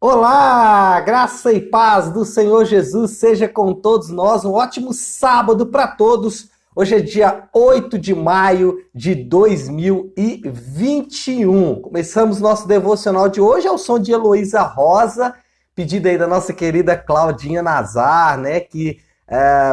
Olá, graça e paz do Senhor Jesus seja com todos nós. Um ótimo sábado para todos. Hoje é dia 8 de maio de 2021. Começamos nosso devocional de hoje ao som de Heloísa Rosa, pedido aí da nossa querida Claudinha Nazar, né, que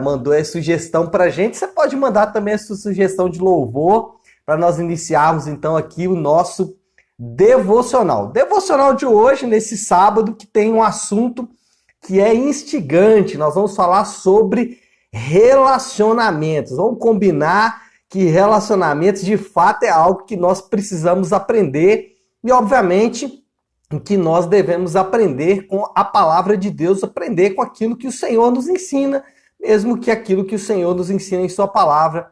mandou a sugestão para gente. Você pode mandar também a sua sugestão de louvor para nós iniciarmos então aqui o nosso devocional. Devocional de hoje, nesse sábado, que tem um assunto que é instigante. Nós vamos falar sobre relacionamentos. Vamos combinar que relacionamentos de fato é algo que nós precisamos aprender e, obviamente, que nós devemos aprender com a palavra de Deus, aprender com aquilo que o Senhor nos ensina, mesmo que aquilo que o Senhor nos ensina em sua palavra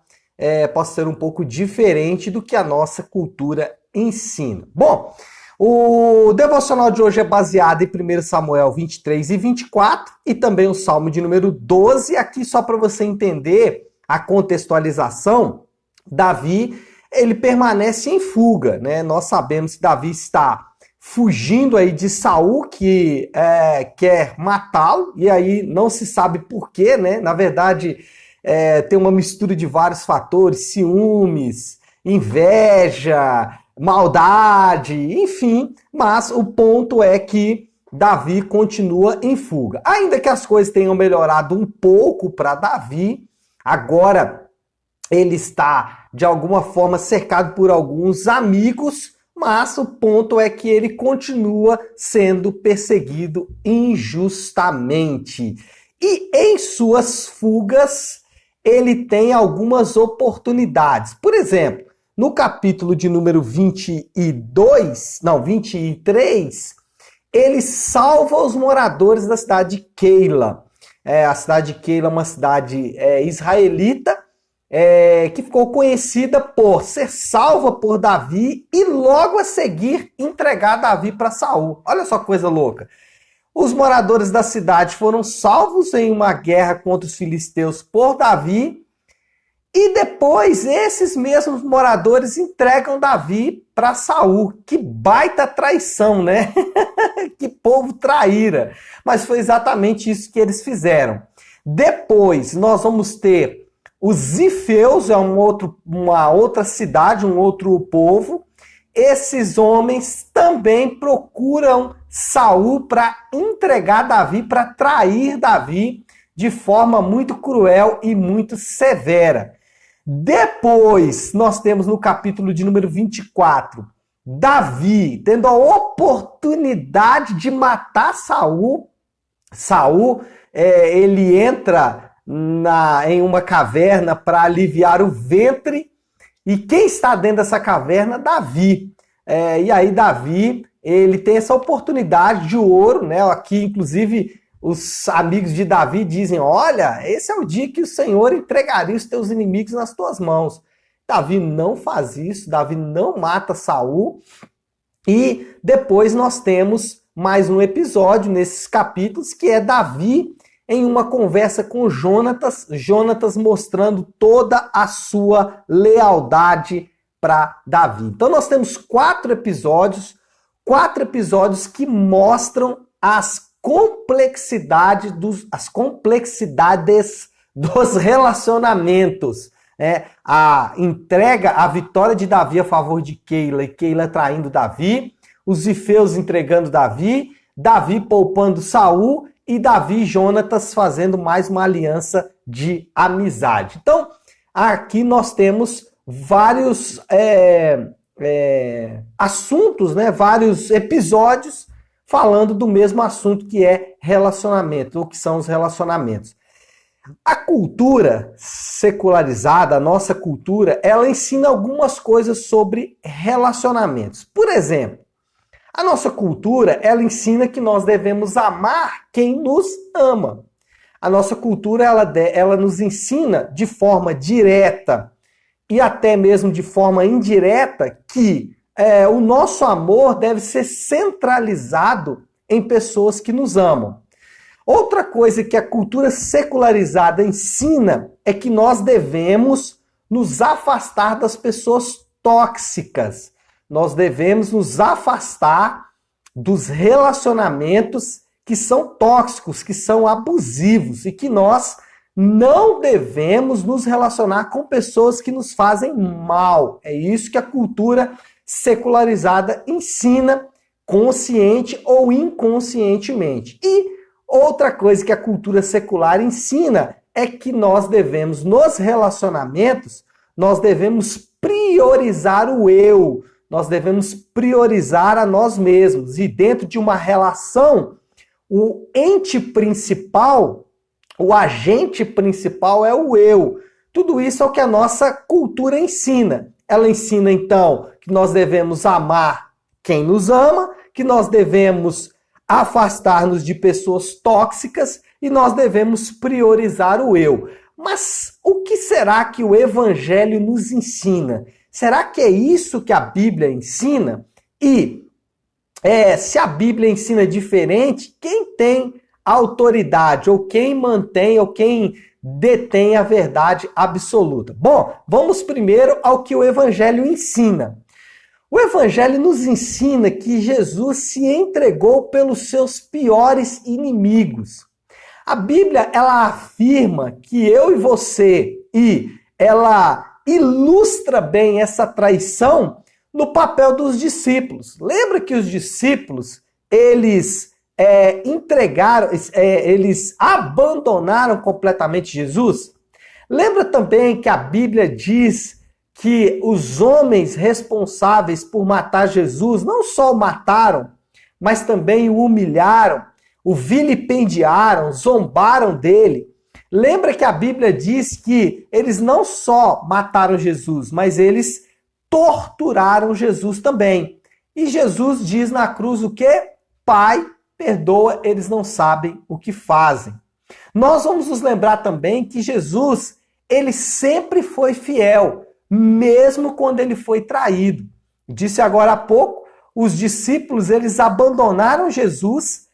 possa ser um pouco diferente do que a nossa cultura ensina. Bom, o devocional de hoje é baseado em 1 Samuel 23 e 24 e também o Salmo de número 12. Aqui só para você entender a contextualização, Davi, ele permanece em fuga, né? Nós sabemos que Davi está fugindo aí de Saul, que quer matá-lo, e aí não se sabe por quê, né? Na verdade, tem uma mistura de vários fatores, ciúmes, inveja, maldade, enfim, mas o ponto é que Davi continua em fuga. Ainda que as coisas tenham melhorado um pouco para Davi, agora ele está de alguma forma cercado por alguns amigos, mas o ponto é que ele continua sendo perseguido injustamente. E em suas fugas, ele tem algumas oportunidades. Por exemplo, no capítulo de número 23, ele salva os moradores da cidade de Keila. A cidade de Keila é uma cidade israelita que ficou conhecida por ser salva por Davi e logo a seguir entregar Davi para Saul. Olha só que coisa louca. Os moradores da cidade foram salvos em uma guerra contra os filisteus por Davi. E depois, esses mesmos moradores entregam Davi para Saul. Que baita traição, né? Que povo traíra. Mas foi exatamente isso que eles fizeram. Depois, nós vamos ter os Zifeus, é uma outra cidade, um outro povo. Esses homens também procuram Saul para entregar Davi, para trair Davi de forma muito cruel e muito severa. Depois, nós temos no capítulo de número 24, Davi tendo a oportunidade de matar Saul. Saul, ele entra em uma caverna para aliviar o ventre. E quem está dentro dessa caverna? Davi. E aí Davi, ele tem essa oportunidade de ouro, né? Aqui, inclusive, os amigos de Davi dizem, olha, esse é o dia que o Senhor entregaria os teus inimigos nas tuas mãos. Davi não faz isso, Davi não mata Saul. E depois nós temos mais um episódio nesses capítulos, que é Davi em uma conversa com Jonatas mostrando toda a sua lealdade para Davi. Então nós temos 4 episódios que mostram as complexidades dos relacionamentos. A entrega, a vitória de Davi a favor de Keila e Keila traindo Davi, os Zifeus entregando Davi, Davi poupando Saul e Davi e Jonatas fazendo mais uma aliança de amizade. Então, aqui nós temos vários assuntos, né? Vários episódios falando do mesmo assunto que é relacionamento, ou que são os relacionamentos. A cultura secularizada, a nossa cultura, ela ensina algumas coisas sobre relacionamentos. Por exemplo, a nossa cultura, ela ensina que nós devemos amar quem nos ama. A nossa cultura, ela nos ensina de forma direta e até mesmo de forma indireta que o nosso amor deve ser centralizado em pessoas que nos amam. Outra coisa que a cultura secularizada ensina é que nós devemos nos afastar das pessoas tóxicas. Nós devemos nos afastar dos relacionamentos que são tóxicos, que são abusivos e que nós não devemos nos relacionar com pessoas que nos fazem mal. É isso que a cultura secularizada ensina, consciente ou inconscientemente. E outra coisa que a cultura secular ensina é que nós devemos, nos relacionamentos, nós devemos priorizar o eu, nós devemos priorizar a nós mesmos. E dentro de uma relação, o ente principal, o agente principal é o eu. Tudo isso é o que a nossa cultura ensina. Ela ensina, então, que nós devemos amar quem nos ama, que nós devemos afastar-nos de pessoas tóxicas e nós devemos priorizar o eu. Mas o que será que o Evangelho nos ensina? Será que é isso que a Bíblia ensina? E se a Bíblia ensina diferente, quem tem autoridade, ou quem mantém, ou quem detém a verdade absoluta? Bom, vamos primeiro ao que o Evangelho ensina. O Evangelho nos ensina que Jesus se entregou pelos seus piores inimigos. A Bíblia, ela afirma que eu e você, e ela ilustra bem essa traição no papel dos discípulos. Lembra que os discípulos, eles eles abandonaram completamente Jesus? Lembra também que a Bíblia diz que os homens responsáveis por matar Jesus não só o mataram, mas também o humilharam, o vilipendiaram, zombaram dele. Lembra que a Bíblia diz que eles não só mataram Jesus, mas eles torturaram Jesus também. E Jesus diz na cruz o quê? Pai, perdoa, eles não sabem o que fazem. Nós vamos nos lembrar também que Jesus, ele sempre foi fiel, mesmo quando ele foi traído. Disse agora há pouco, os discípulos, eles abandonaram Jesus,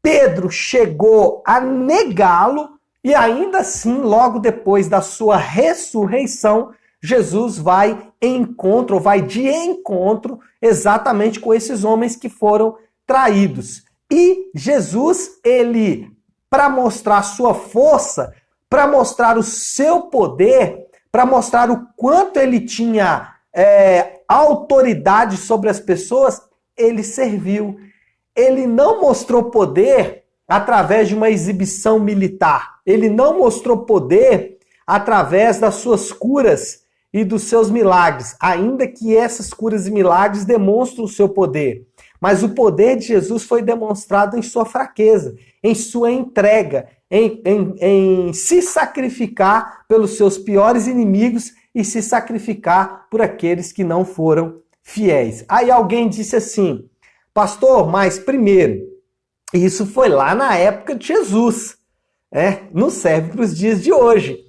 Pedro chegou a negá-lo e ainda assim, logo depois da sua ressurreição, Jesus vai de encontro exatamente com esses homens que foram traídos. E Jesus, ele, para mostrar sua força, para mostrar o seu poder, para mostrar o quanto ele tinha autoridade sobre as pessoas, ele serviu. Ele não mostrou poder através de uma exibição militar. Ele não mostrou poder através das suas curas e dos seus milagres, ainda que essas curas e milagres demonstram o seu poder. Mas o poder de Jesus foi demonstrado em sua fraqueza, em sua entrega, em se sacrificar pelos seus piores inimigos e se sacrificar por aqueles que não foram fiéis. Aí alguém disse assim, pastor, mas primeiro, isso foi lá na época de Jesus, não serve para os dias de hoje.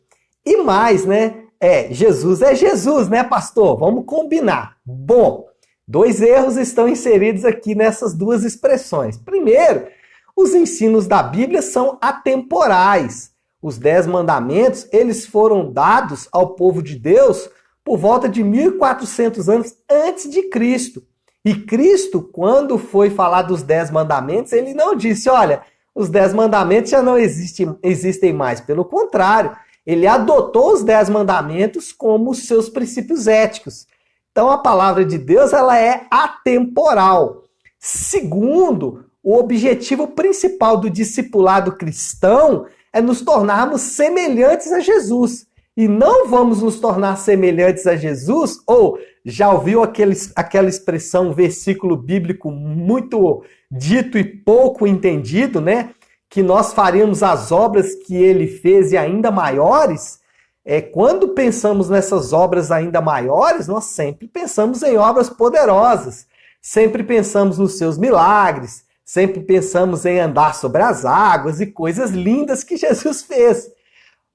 E mais, né? Jesus é Jesus, né, pastor? Vamos combinar. Bom, dois erros estão inseridos aqui nessas duas expressões. Primeiro, os ensinos da Bíblia são atemporais. Os 10 mandamentos, eles foram dados ao povo de Deus por volta de 1400 anos antes de Cristo. E Cristo, quando foi falar dos 10 mandamentos, ele não disse, olha, os 10 mandamentos já não existem mais. Pelo contrário, ele adotou os 10 mandamentos como os seus princípios éticos. Então a palavra de Deus, ela é atemporal. Segundo, o objetivo principal do discipulado cristão é nos tornarmos semelhantes a Jesus. E não vamos nos tornar semelhantes a Jesus, ou já ouviu aquela expressão, versículo bíblico muito dito e pouco entendido, né? Que nós faríamos as obras que ele fez e ainda maiores. Quando pensamos nessas obras ainda maiores, nós sempre pensamos em obras poderosas, sempre pensamos nos seus milagres, sempre pensamos em andar sobre as águas e coisas lindas que Jesus fez.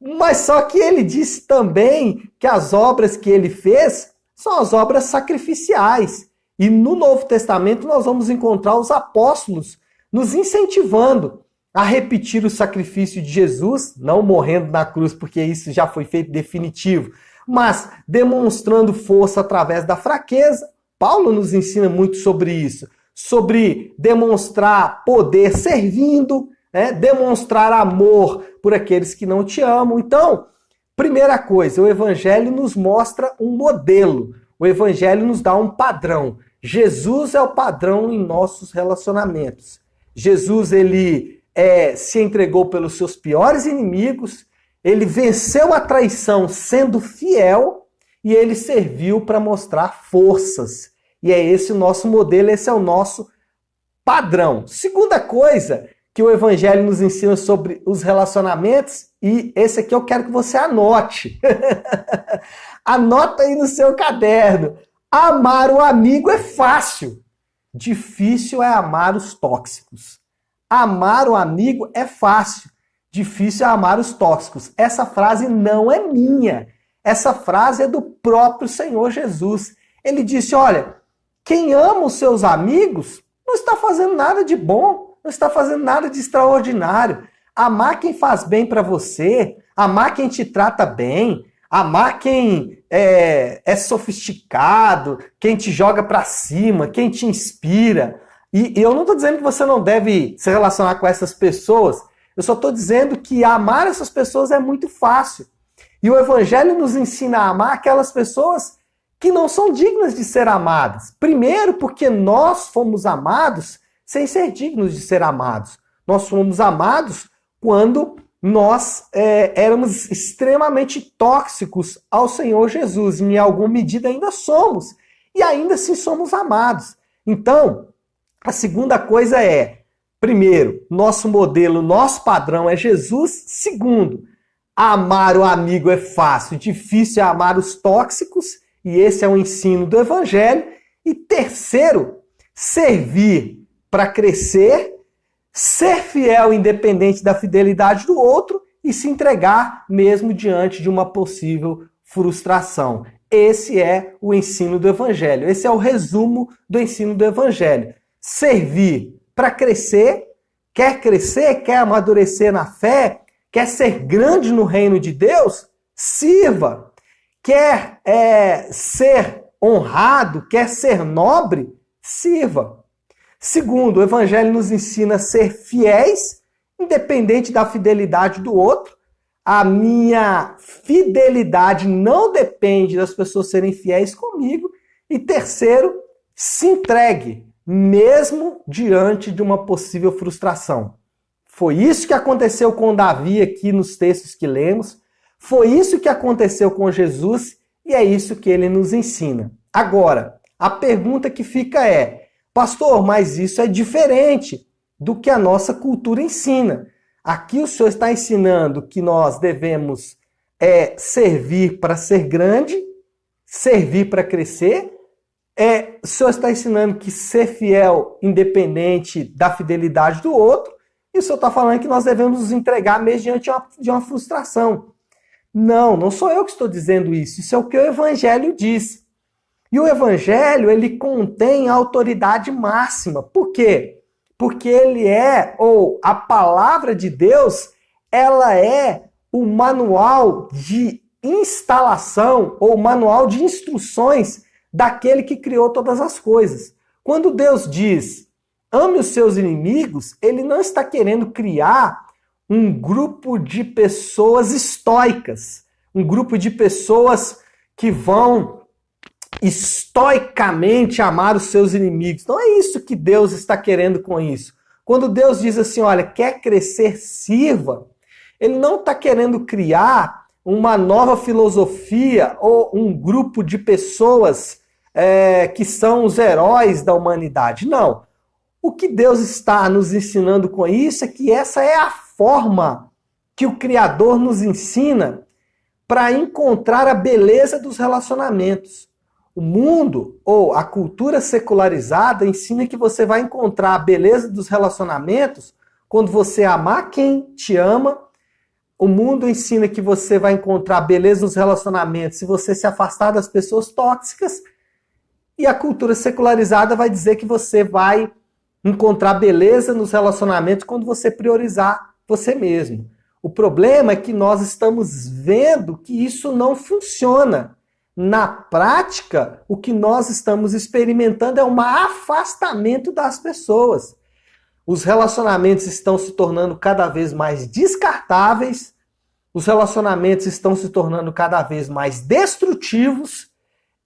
Mas só que ele disse também que as obras que ele fez são as obras sacrificiais. E no Novo Testamento nós vamos encontrar os apóstolos nos incentivando a repetir o sacrifício de Jesus, não morrendo na cruz, porque isso já foi feito definitivo, mas demonstrando força através da fraqueza. Paulo nos ensina muito sobre isso. sobre demonstrar poder servindo, né? Demonstrar amor por aqueles que não te amam. Então, primeira coisa, o Evangelho nos mostra um modelo. O Evangelho nos dá um padrão. Jesus é o padrão em nossos relacionamentos. Jesus, ele se entregou pelos seus piores inimigos, ele venceu a traição sendo fiel e ele serviu para mostrar forças. E é esse o nosso modelo, esse é o nosso padrão. Segunda coisa que o Evangelho nos ensina sobre os relacionamentos, e esse aqui eu quero que você anote. Anota aí no seu caderno. Amar o amigo é fácil. Difícil é amar os tóxicos. Amar o amigo é fácil. Difícil é amar os tóxicos. Essa frase não é minha. Essa frase é do próprio Senhor Jesus. Ele disse, olha, quem ama os seus amigos não está fazendo nada de bom, não está fazendo nada de extraordinário. Amar quem faz bem para você, amar quem te trata bem, amar quem é sofisticado, quem te joga para cima, quem te inspira. E eu não estou dizendo que você não deve se relacionar com essas pessoas, eu só estou dizendo que amar essas pessoas é muito fácil. E o Evangelho nos ensina a amar aquelas pessoas que não são dignas de ser amadas. Primeiro, porque nós fomos amados sem ser dignos de ser amados. Nós fomos amados quando nós éramos extremamente tóxicos ao Senhor Jesus. Em alguma medida ainda somos. E ainda assim somos amados. Então, a segunda coisa é, primeiro, nosso modelo, nosso padrão é Jesus. Segundo, amar o amigo é fácil, difícil é amar os tóxicos. E esse é o ensino do Evangelho. E terceiro, servir para crescer, ser fiel independente da fidelidade do outro e se entregar mesmo diante de uma possível frustração. Esse é o ensino do Evangelho. Esse é o resumo do ensino do Evangelho. Servir para crescer, quer amadurecer na fé, quer ser grande no reino de Deus, sirva. Quer ser honrado, quer ser nobre, sirva. Segundo, o Evangelho nos ensina a ser fiéis, independente da fidelidade do outro. A minha fidelidade não depende das pessoas serem fiéis comigo. E terceiro, se entregue, mesmo diante de uma possível frustração. Foi isso que aconteceu com Davi aqui nos textos que lemos. Foi isso que aconteceu com Jesus e é isso que ele nos ensina. Agora, a pergunta que fica é, pastor, mas isso é diferente do que a nossa cultura ensina. Aqui o senhor está ensinando que nós devemos servir para ser grande, servir para crescer. O senhor está ensinando que ser fiel independente da fidelidade do outro. E o senhor está falando que nós devemos nos entregar mesmo diante de uma frustração. Não sou eu que estou dizendo isso. Isso é o que o Evangelho diz. E o Evangelho, ele contém a autoridade máxima. Por quê? Porque ele ou a palavra de Deus, ela é o manual de instalação ou manual de instruções daquele que criou todas as coisas. Quando Deus diz, ame os seus inimigos, ele não está querendo criar um grupo de pessoas estoicas, um grupo de pessoas que vão estoicamente amar os seus inimigos. Não é isso que Deus está querendo com isso. Quando Deus diz assim, olha, quer crescer, sirva, ele não está querendo criar uma nova filosofia ou um grupo de pessoas que são os heróis da humanidade. Não. O que Deus está nos ensinando com isso é que essa é a forma que o Criador nos ensina para encontrar a beleza dos relacionamentos. O mundo, ou a cultura secularizada, ensina que você vai encontrar a beleza dos relacionamentos quando você amar quem te ama. O mundo ensina que você vai encontrar a beleza nos relacionamentos se você se afastar das pessoas tóxicas. E a cultura secularizada vai dizer que você vai encontrar beleza nos relacionamentos quando você priorizar você mesmo. O problema é que nós estamos vendo que isso não funciona. na prática, o que nós estamos experimentando é um afastamento das pessoas. Os relacionamentos estão se tornando cada vez mais descartáveis, os relacionamentos estão se tornando cada vez mais destrutivos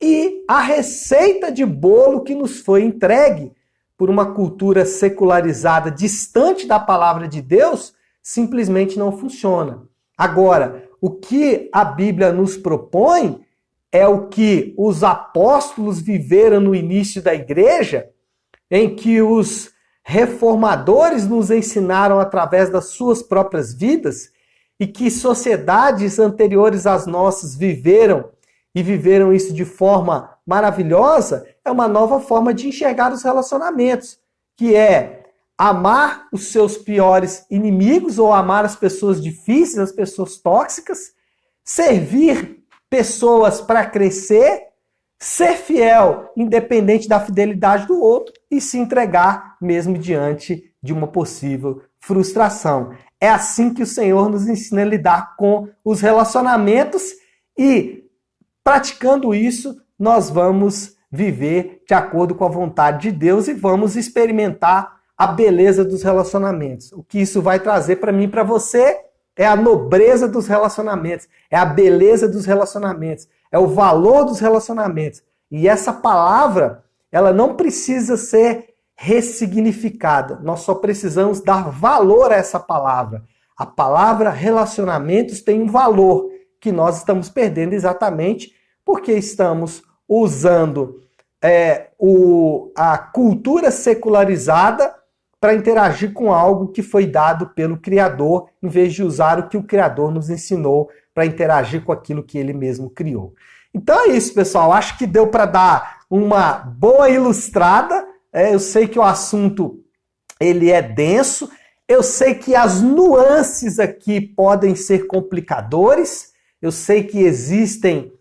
e a receita de bolo que nos foi entregue por uma cultura secularizada distante da palavra de Deus simplesmente não funciona. Agora, o que a Bíblia nos propõe é o que os apóstolos viveram no início da igreja, em que os reformadores nos ensinaram através das suas próprias vidas e que sociedades anteriores às nossas viveram e viveram isso de forma maravilhosa, é uma nova forma de enxergar os relacionamentos, que é amar os seus piores inimigos ou amar as pessoas difíceis, as pessoas tóxicas, servir pessoas para crescer, ser fiel independente da fidelidade do outro e se entregar mesmo diante de uma possível frustração. É assim que o Senhor nos ensina a lidar com os relacionamentos e, praticando isso, nós vamos viver de acordo com a vontade de Deus e vamos experimentar a beleza dos relacionamentos. O que isso vai trazer para mim e para você é a nobreza dos relacionamentos, é a beleza dos relacionamentos, é o valor dos relacionamentos. E essa palavra, ela não precisa ser ressignificada. Nós só precisamos dar valor a essa palavra. A palavra relacionamentos tem um valor que nós estamos perdendo exatamente porque estamos usando a cultura secularizada para interagir com algo que foi dado pelo Criador, em vez de usar o que o Criador nos ensinou para interagir com aquilo que ele mesmo criou. Então é isso, pessoal. Acho que deu para dar uma boa ilustrada. Eu sei que o assunto ele é denso. Eu sei que as nuances aqui podem ser complicadores. Eu sei que existem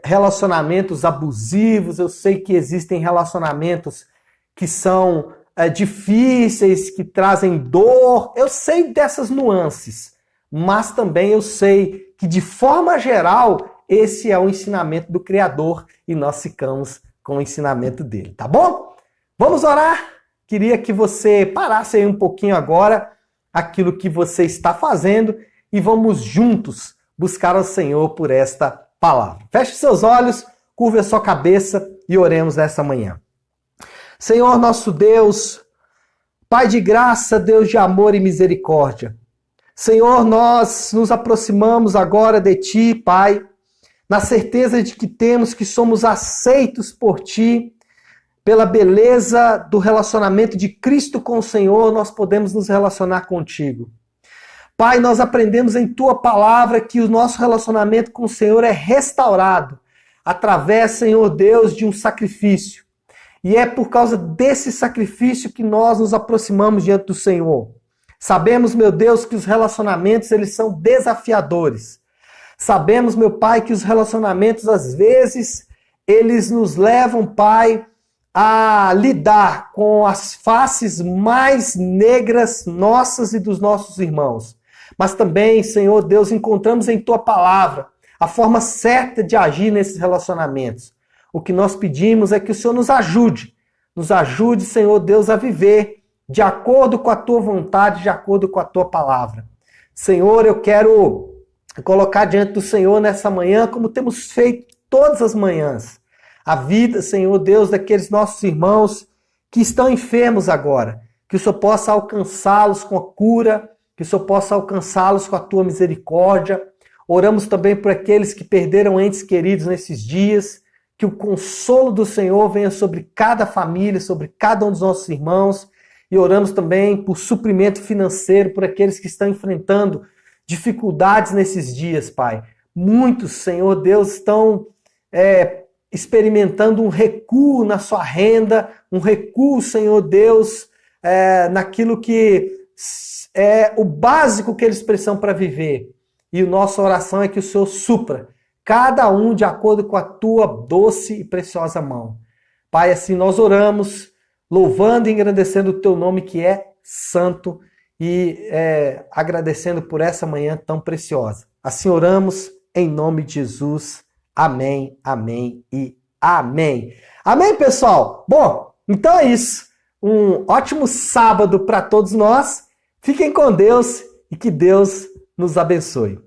relacionamentos abusivos. Eu sei que existem relacionamentos que são difíceis, que trazem dor. Eu sei dessas nuances. Mas também eu sei que, de forma geral, esse é o ensinamento do Criador e nós ficamos com o ensinamento dele, tá bom? Vamos orar? Queria que você parasse aí um pouquinho agora aquilo que você está fazendo e vamos juntos buscar ao Senhor por esta palavra. Feche seus olhos, curva a sua cabeça e oremos nessa manhã. Senhor nosso Deus, Pai de graça, Deus de amor e misericórdia, Senhor, nós nos aproximamos agora de Ti, Pai, na certeza de que temos que somos aceitos por Ti, pela beleza do relacionamento de Cristo com o Senhor, nós podemos nos relacionar contigo. Pai, nós aprendemos em Tua palavra que o nosso relacionamento com o Senhor é restaurado através, Senhor Deus, de um sacrifício. E é por causa desse sacrifício que nós nos aproximamos diante do Senhor. Sabemos, meu Deus, que os relacionamentos eles são desafiadores. Sabemos, meu Pai, que os relacionamentos, às vezes, eles nos levam, Pai, a lidar com as faces mais negras nossas e dos nossos irmãos. Mas também, Senhor Deus, encontramos em Tua palavra a forma certa de agir nesses relacionamentos. O que nós pedimos é que o Senhor nos ajude, Senhor Deus, a viver de acordo com a Tua vontade, de acordo com a Tua palavra. Senhor, eu quero colocar diante do Senhor nessa manhã, como temos feito todas as manhãs, a vida, Senhor Deus, daqueles nossos irmãos que estão enfermos agora, que o Senhor possa alcançá-los com a cura, que o Senhor possa alcançá-los com a Tua misericórdia. Oramos também por aqueles que perderam entes queridos nesses dias, que o consolo do Senhor venha sobre cada família, sobre cada um dos nossos irmãos. E oramos também por suprimento financeiro, por aqueles que estão enfrentando dificuldades nesses dias, Pai. Muitos, Senhor Deus, estão experimentando um recuo na sua renda, um recuo, Senhor Deus, naquilo que é o básico que eles precisam para viver. E a nossa oração é que o Senhor supra cada um de acordo com a Tua doce e preciosa mão. Pai, assim nós oramos, louvando e engrandecendo o Teu nome que é santo e agradecendo por essa manhã tão preciosa. Assim oramos em nome de Jesus. Amém, amém e amém. Amém, pessoal? Bom, então é isso. Um ótimo sábado para todos nós. Fiquem com Deus e que Deus nos abençoe.